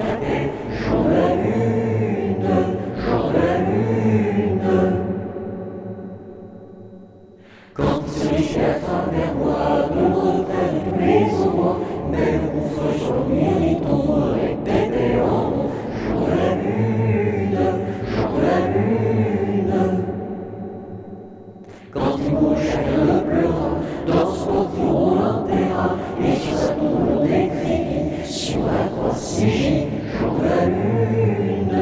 cadet, jour de la lune, jour de la lune. Quand il se léchait à travers moi, de retraite tous les endroits, mais le gouffre sur le mérito était en bon. Jour de la lune, jour de la lune. Quand il mourut, chacun le pleura, dans ce portillon on l'enterra, et sur sa tombe on écrivit, sur la croix CJ, jour de la lune.